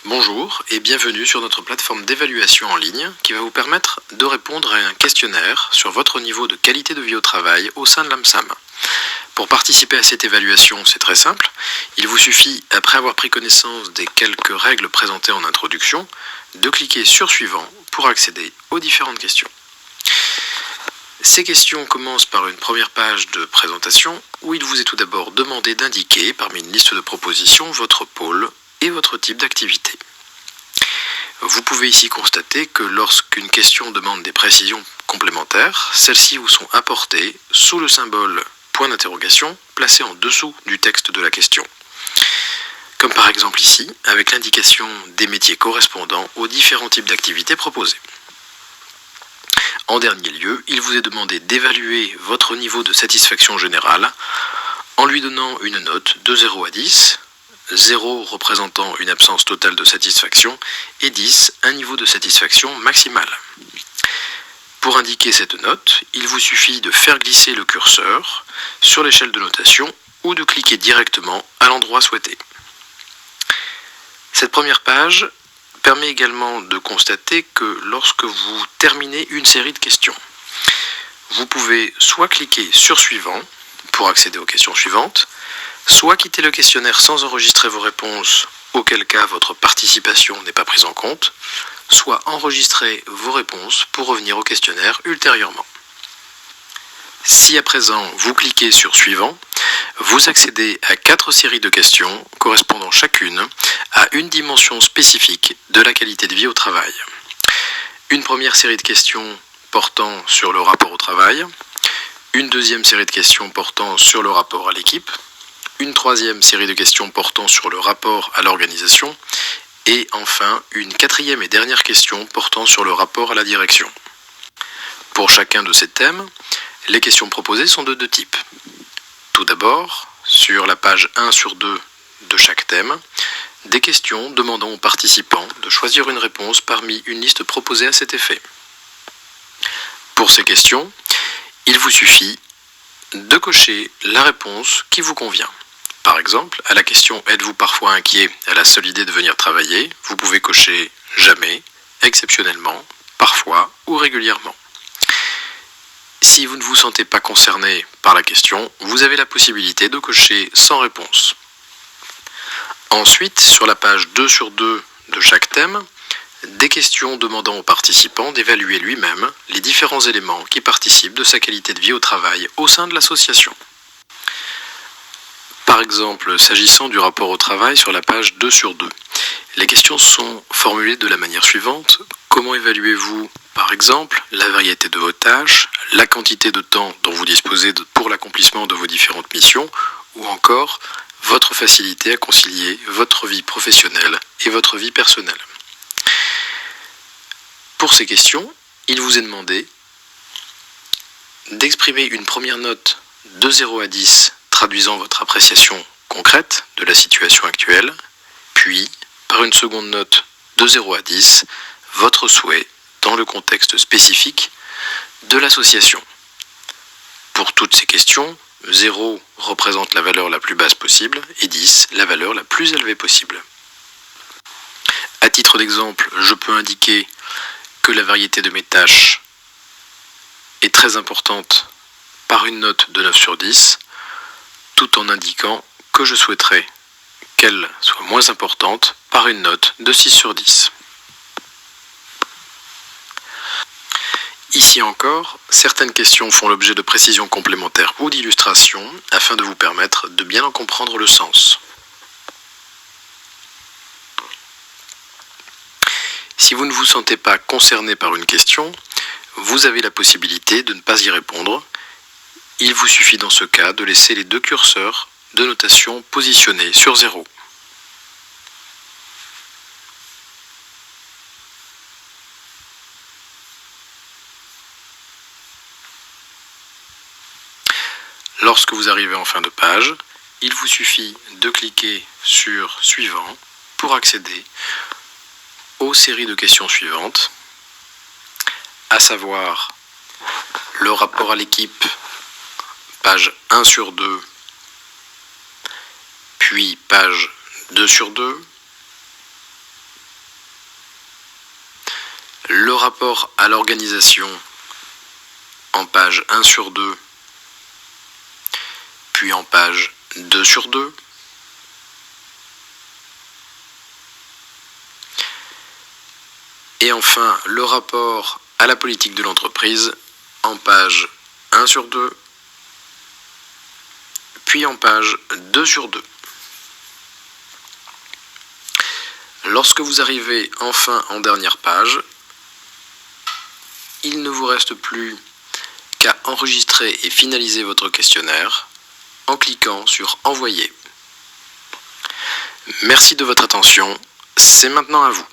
Bonjour et bienvenue sur notre plateforme d'évaluation en ligne qui va vous permettre de répondre à un questionnaire sur votre niveau de qualité de vie au travail au sein de l'AMSAM. Pour participer à cette évaluation, c'est très simple. Il vous suffit, après avoir pris connaissance des quelques règles présentées en introduction, de cliquer sur Suivant pour accéder aux différentes questions. Ces questions commencent par une première page de présentation où il vous est tout d'abord demandé d'indiquer, parmi une liste de propositions, votre pôle et votre type d'activité. Vous pouvez ici constater que lorsqu'une question demande des précisions complémentaires, celles-ci vous sont apportées sous le symbole point d'interrogation placé en dessous du texte de la question. Comme par exemple ici, avec l'indication des métiers correspondant aux différents types d'activités proposés. En dernier lieu, il vous est demandé d'évaluer votre niveau de satisfaction générale en lui donnant une note de 0 à 10, 0 représentant une absence totale de satisfaction et 10 un niveau de satisfaction maximal. Pour indiquer cette note, il vous suffit de faire glisser le curseur sur l'échelle de notation ou de cliquer directement à l'endroit souhaité. Cette première page permet également de constater que lorsque vous terminez une série de questions, vous pouvez soit cliquer sur Suivant pour accéder aux questions suivantes, soit quitter le questionnaire sans enregistrer vos réponses, auquel cas votre participation n'est pas prise en compte, soit enregistrer vos réponses pour revenir au questionnaire ultérieurement. Si à présent vous cliquez sur Suivant, vous accédez à 4 séries de questions correspondant chacune à une dimension spécifique de la qualité de vie au travail. Une première série de questions portant sur le rapport au travail, une deuxième série de questions portant sur le rapport à l'équipe, une troisième série de questions portant sur le rapport à l'organisation et enfin une quatrième et dernière question portant sur le rapport à la direction. Pour chacun de ces thèmes, les questions proposées sont de deux types. Tout d'abord, sur la page 1 sur 2 de chaque thème, des questions demandant aux participants de choisir une réponse parmi une liste proposée à cet effet. Pour ces questions, il vous suffit de cocher la réponse qui vous convient. Par exemple, à la question « Êtes-vous parfois inquiet à la seule idée de venir travailler ?», vous pouvez cocher « Jamais »,« Exceptionnellement »,« Parfois » ou « Régulièrement ». Si vous ne vous sentez pas concerné par la question, vous avez la possibilité de cocher « Sans réponse ». Ensuite, sur la page 2 sur 2 de chaque thème, des questions demandant aux participants d'évaluer lui-même les différents éléments qui participent de sa qualité de vie au travail au sein de l'association. Par exemple, s'agissant du rapport au travail sur la page 2 sur 2, les questions sont formulées de la manière suivante. Comment évaluez-vous, par exemple, la variété de vos tâches, la quantité de temps dont vous disposez pour l'accomplissement de vos différentes missions, ou encore votre facilité à concilier votre vie professionnelle et votre vie personnelle. Pour ces questions, il vous est demandé d'exprimer une première note de 0 à 10 traduisant votre appréciation concrète de la situation actuelle, puis, par une seconde note de 0 à 10, votre souhait dans le contexte spécifique de l'association. Pour toutes ces questions, 0 représente la valeur la plus basse possible et 10 la valeur la plus élevée possible. À titre d'exemple, je peux indiquer que la variété de mes tâches est très importante par une note de 9 sur 10, tout en indiquant que je souhaiterais qu'elle soit moins importante par une note de 6 sur 10. Ici encore, certaines questions font l'objet de précisions complémentaires ou d'illustrations afin de vous permettre de bien en comprendre le sens. Si vous ne vous sentez pas concerné par une question, vous avez la possibilité de ne pas y répondre. Il vous suffit dans ce cas de laisser les deux curseurs de notation positionnés sur 0. Lorsque vous arrivez en fin de page, il vous suffit de cliquer sur Suivant pour accéder aux séries de questions suivantes, à savoir le rapport à l'équipe, page 1 sur 2, puis page 2 sur 2, rapport à l'organisation en page 1 sur 2, puis en page 2 sur 2. Et enfin, le rapport à la politique de l'entreprise en page 1 sur 2, puis en page 2 sur 2. Lorsque vous arrivez enfin en dernière page, il ne vous reste plus qu'à enregistrer et finaliser votre questionnaire en cliquant sur Envoyer. Merci de votre attention, c'est maintenant à vous.